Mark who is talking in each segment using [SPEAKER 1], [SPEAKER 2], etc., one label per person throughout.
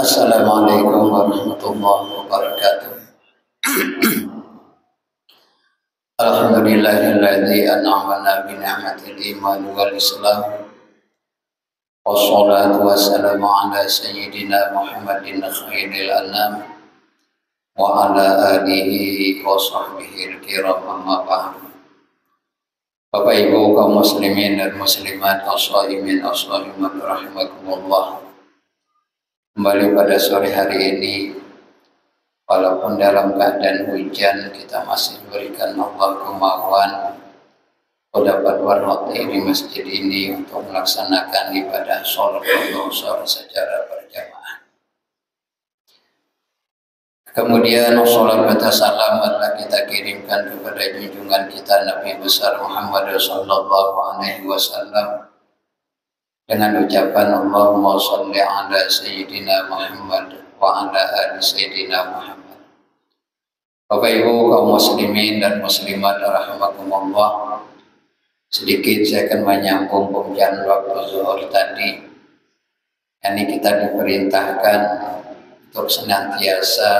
[SPEAKER 1] Assalamualaikum warahmatullahi wabarakatuh. Alhamdulillahilladzi an'amana bi ni'matil iman wal islam. Wassalatu wassalamu ala sayyidina Muhammadin khairil anam wa ala alihi wa sahbihi al-kiram, amma ba'du. Bapak Ibu kaum muslimin dan muslimat, as-shaimin as-shaimat rahimakumullah. Kembali pada sore hari ini, walaupun dalam keadaan hujan, kita masih berikan Allah kemauan dapat berhati di masjid ini untuk melaksanakan ibadah sholat zuhur secara berjamaah. Kemudian sholat serta salam telah kita kirimkan kepada junjungan kita Nabi besar Muhammad sallallahu alaihi wasallam dengan ucapan Allahumma sholli ala sayyidina Muhammad wa ala ali sayyidina Muhammad. Bapak Ibu kaum muslimin dan muslimat rahimakumullah, sedikit saya akan menyambung pembicaraan waktu zuhur tadi. Ini kita diperintahkan untuk senantiasa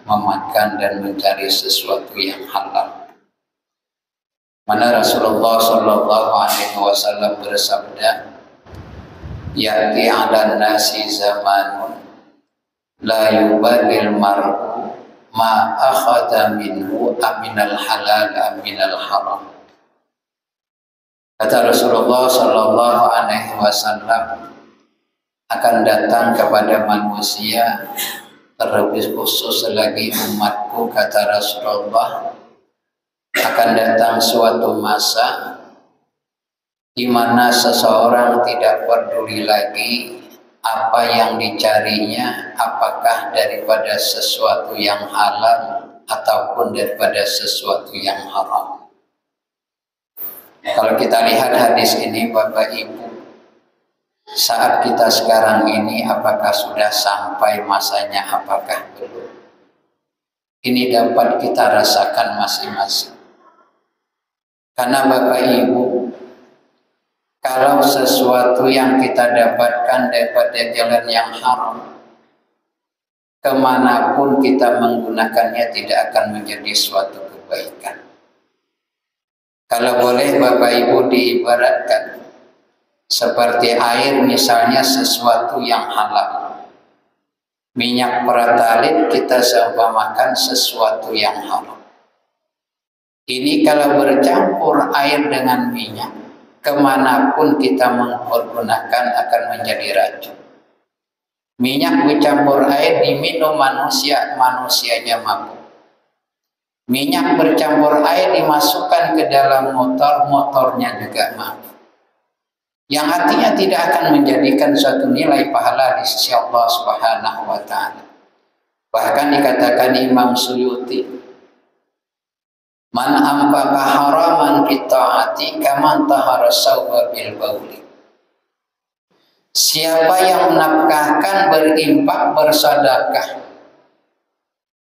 [SPEAKER 1] memakan dan mencari sesuatu yang halal. Mana Rasulullah sallallahu alaihi wasallam bersabda, ya'ti 'alan nasi zamanun la yubalil mar'u ma akhadha minhu aminal halal aminal haram. Kata Rasulullah sallallahu alaihi wasallam, akan datang kepada manusia, terlebih khusus lagi umatku, kata Rasulullah, akan datang suatu masa di mana seseorang tidak peduli lagi apa yang dicarinya, apakah daripada sesuatu yang halal ataupun daripada sesuatu yang haram. Kalau kita lihat hadis ini Bapak Ibu, saat kita sekarang ini apakah sudah sampai masanya, apakah belum? Ini dapat kita rasakan masing-masing. Karena Bapak Ibu, kalau sesuatu yang kita dapatkan daripada jalan yang haram, kemanapun kita menggunakannya tidak akan menjadi suatu kebaikan. Kalau boleh Bapak Ibu diibaratkan seperti air, misalnya sesuatu yang halal. Minyak pertalite kita seumpamakan sesuatu yang haram. Ini kalau bercampur air dengan minyak, kemanapun kita menggunakan akan menjadi racun. Minyak bercampur air diminum manusia, manusianya mabuk. Minyak bercampur air dimasukkan ke dalam motor, motornya juga mabuk. Yang artinya tidak akan menjadikan suatu nilai pahala di sisi Allah Subhanahu wa ta'ala. Bahkan dikatakan Imam Suyuti, man ampaka haraman bita'ati kaman tahara sawba bil bauli. Siapa yang menafkahkan, berimpak, bersedekah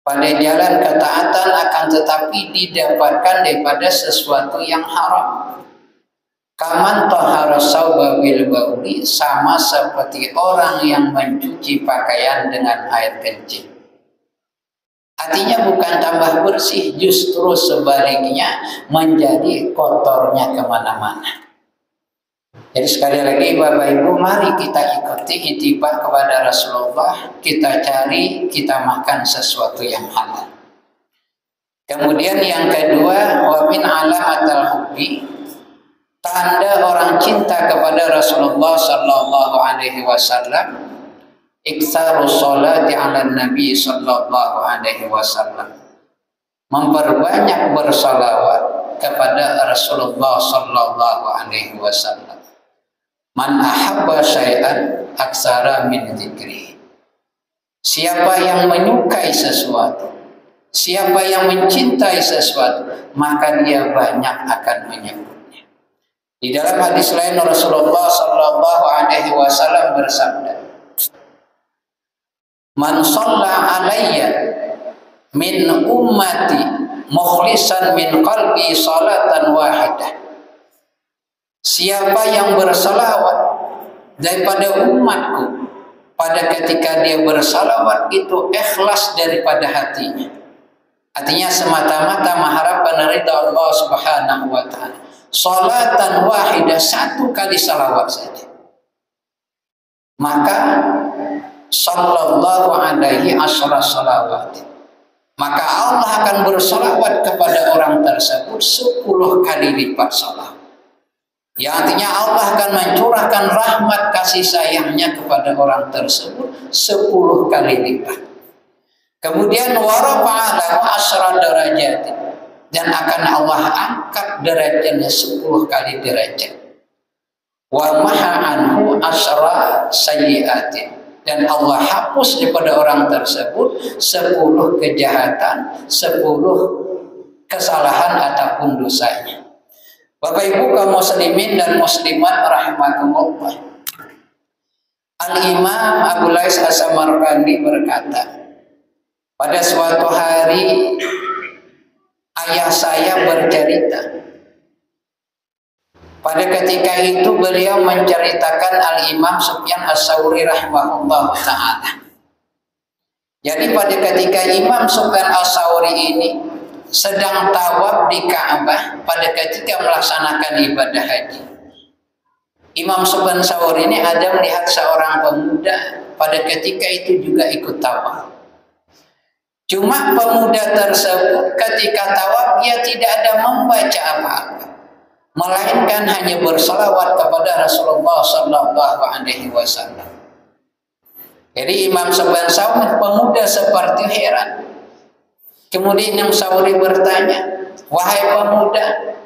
[SPEAKER 1] pada jalan ketaatan akan tetapi didapatkan daripada sesuatu yang haram, kaman tahara sawba bil bauli, sama seperti orang yang mencuci pakaian dengan air kencing. Artinya bukan tambah bersih, justru sebaliknya menjadi kotornya kemana-mana. Jadi sekali lagi Bapak Ibu, mari kita ikuti itibak kepada Rasulullah, kita cari, kita makan sesuatu yang halal. Kemudian yang kedua, wa min alamatil hubbi, tanda orang cinta kepada Rasulullah sallallahu alaihi wasallam, iktharus sholati ala Nabi sallallahu alaihi wasallam, memperbanyak bersalawat kepada Rasulullah sallallahu alaihi wasallam. Man ahabba syai'an aksara min dzikri. Siapa yang menyukai sesuatu, siapa yang mencintai sesuatu, maka dia banyak akan menyebutnya. Di dalam hadis lain Rasulullah sallallahu alaihi wasallam bersabda, man shalla alayya min ummati mukhlisan min qalbi salatan wahidah. Siapa yang berselawat daripada umatku pada ketika dia bersalawat itu ikhlas daripada hatinya. Artinya semata-mata mengharapkan ridha Allah Subhanahu wa taala. Salatan wahidah, satu kali salawat saja. Maka sallallahu alaihi asyara salawat. Maka Allah akan bersalawat kepada orang tersebut 10 kali lipat salawat. Yang artinya Allah akan mencurahkan rahmat kasih sayangnya kepada orang tersebut 10 kali lipat. Kemudian warafa'a lahu asyara darajat, dan akan Allah angkat derajatnya 10 kali derajat. Wa maha anhu asyara sayyi'atin, dan Allah hapus daripada orang tersebut 10 kejahatan, 10 kesalahan ataupun dosanya. Bapak Ibu kaum muslimin dan muslimat rahimakumullah. Al-Imam Abu Lais As-Samarqandi berkata, pada suatu hari ayah saya bercerita. Pada ketika itu beliau menceritakan Al-Imam Sufyan As-Tsauri rahimahullah ta'ala. Jadi pada ketika Imam Sufyan As-Tsauri ini sedang tawaf di Ka'bah pada ketika melaksanakan ibadah haji, Imam Sufyan As-Tsauri ini ada melihat seorang pemuda pada ketika itu juga ikut tawaf. Cuma pemuda tersebut ketika tawaf dia tidak ada membaca apa-apa, melainkan hanya berselawat kepada Rasulullah Sallallahu Alaihi Wasallam. Jadi Imam Sufyan As-Tsauri pemuda seperti heran. Kemudian Imam Tsauri bertanya, wahai pemuda,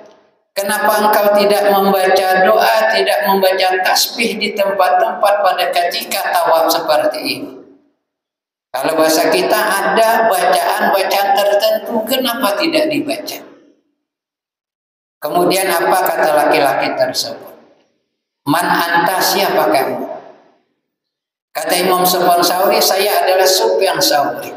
[SPEAKER 1] kenapa engkau tidak membaca doa, tidak membaca tasbih di tempat-tempat pada ketika tawaf seperti ini? Kalau bahasa kita ada bacaan-bacaan tertentu, kenapa tidak dibaca? Kemudian apa kata laki-laki tersebut? Man anta, siapa kamu? Kata Imam Sufyan Tsauri, saya adalah Sufyan Tsauri.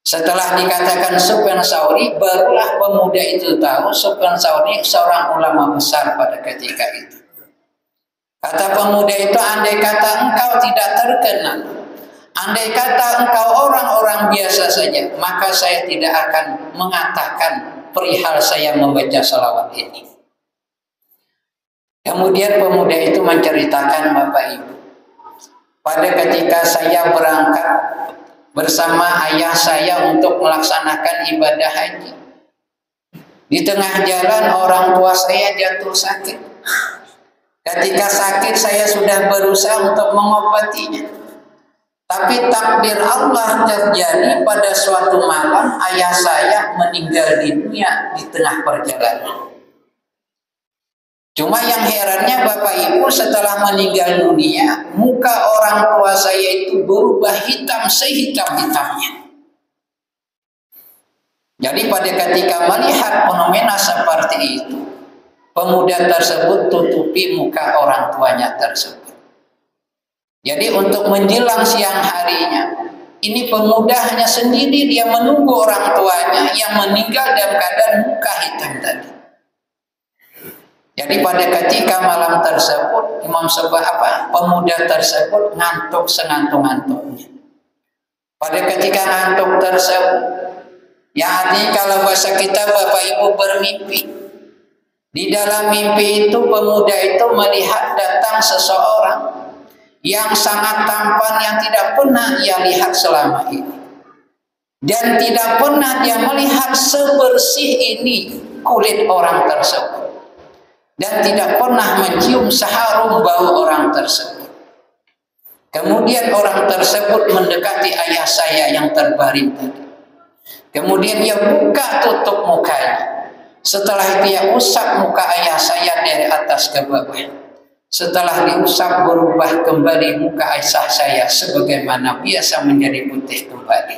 [SPEAKER 1] Setelah dikatakan Sufyan Tsauri, barulah pemuda itu tahu Sufyan Tsauri seorang ulama besar pada ketika itu. Kata pemuda itu, andai kata engkau tidak terkenal, andai kata engkau orang-orang biasa saja, maka saya tidak akan mengatakan perihal saya membaca salawat ini. Kemudian pemuda itu menceritakan, Bapak Ibu, pada ketika saya berangkat bersama ayah saya untuk melaksanakan ibadah haji, di tengah jalan orang tua saya jatuh sakit. Ketika sakit saya sudah berusaha untuk mengobatinya, tapi takdir Allah terjadi pada suatu malam ayah saya meninggal di dunia di tengah perjalanan. Cuma yang herannya Bapak Ibu, setelah meninggal dunia, muka orang tua saya itu berubah hitam sehitam-hitamnya. Jadi pada ketika melihat fenomena seperti itu, pemuda tersebut tutupi muka orang tuanya tersebut. Jadi untuk menjelang siang harinya, ini pemuda hanya sendiri, dia menunggu orang tuanya yang meninggal dalam keadaan muka hitam tadi. Jadi pada ketika malam tersebut, pemuda tersebut ngantuk sengantuk-ngantuknya. Pada ketika ngantuk tersebut, ya artinya kalau bahasa kita Bapak Ibu bermimpi. Di dalam mimpi itu pemuda itu melihat datang seseorang yang sangat tampan yang tidak pernah ia lihat selama ini. Dan tidak pernah dia melihat sebersih ini kulit orang tersebut. Dan tidak pernah mencium seharum bau orang tersebut. Kemudian orang tersebut mendekati ayah saya yang terbaring tadi. Kemudian ia buka tutup mukanya. Setelah itu ia usap muka ayah saya dari atas ke bawah. Setelah diusap berubah kembali muka ayah saya sebagaimana biasa menjadi putih kembali.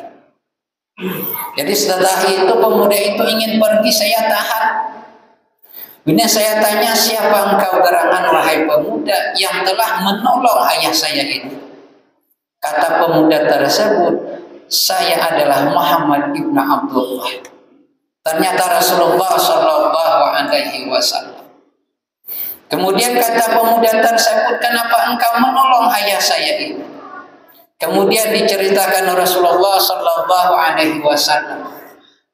[SPEAKER 1] Jadi setelah itu pemuda itu ingin pergi, saya tahan. Ini saya tanya, siapa engkau gerangan wahai pemuda yang telah menolong ayah saya ini? Kata pemuda tersebut, saya adalah Muhammad ibn Abdullah. Ternyata Rasulullah Sallallahu Alaihi Wasallam. Kemudian kata pemuda tersebut, kenapa engkau menolong ayah saya ini? Kemudian diceritakan Rasulullah Sallallahu Alaihi Wasallam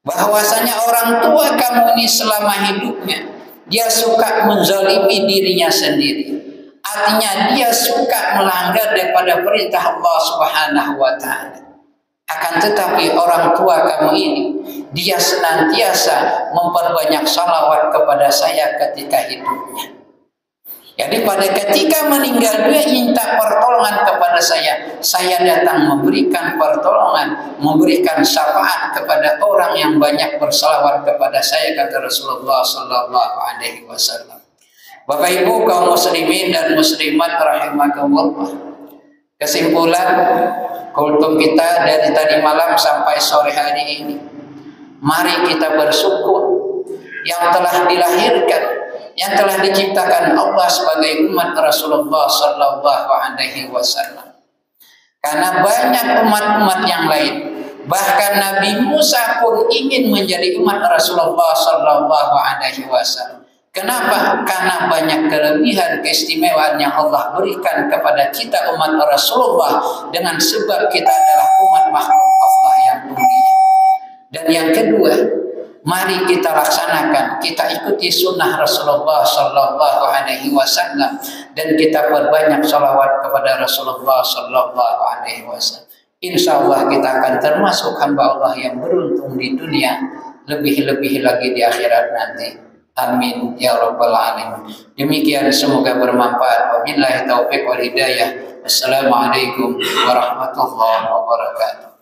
[SPEAKER 1] bahwasanya orang tua kamu ini selama hidupnya dia suka menzalimi dirinya sendiri. Artinya dia suka melanggar daripada perintah Allah Subhanahu Wa Taala. Akan tetapi orang tua kamu ini dia senantiasa memperbanyak salawat kepada saya ketika hidupnya. Jadi pada ketika meninggal dia minta pertolongan kepada saya datang memberikan pertolongan, memberikan syafaat kepada orang yang banyak bersalawat kepada saya, kata Rasulullah Sallallahu Alaihi Wasallam. Bapak Ibu kaum muslimin dan muslimat rahimakumullah. Kesimpulan kultum kita dari tadi malam sampai sore hari ini, mari kita bersyukur yang telah dilahirkan, yang telah diciptakan Allah sebagai umat Rasulullah Sallallahu Alaihi Wasallam. Karena banyak umat-umat yang lain, bahkan Nabi Musa pun ingin menjadi umat Rasulullah Sallallahu Alaihi Wasallam. Kenapa? Karena banyak kelebihan keistimewaan yang Allah berikan kepada kita umat Rasulullah dengan sebab kita adalah umat makhluk Allah yang mulia. Dan yang kedua, mari kita laksanakan, kita ikuti sunnah Rasulullah Sallallahu Alaihi Wasallam dan kita perbanyak salawat kepada Rasulullah Sallallahu Alaihi Wasallam. Insya Allah kita akan termasuk hamba Allah yang beruntung di dunia, lebih-lebih lagi di akhirat nanti. Amin ya rabbal alamin. Demikian semoga bermanfaat. Wabillahi taufiq wal hidayah. Assalamualaikum warahmatullahi wabarakatuh.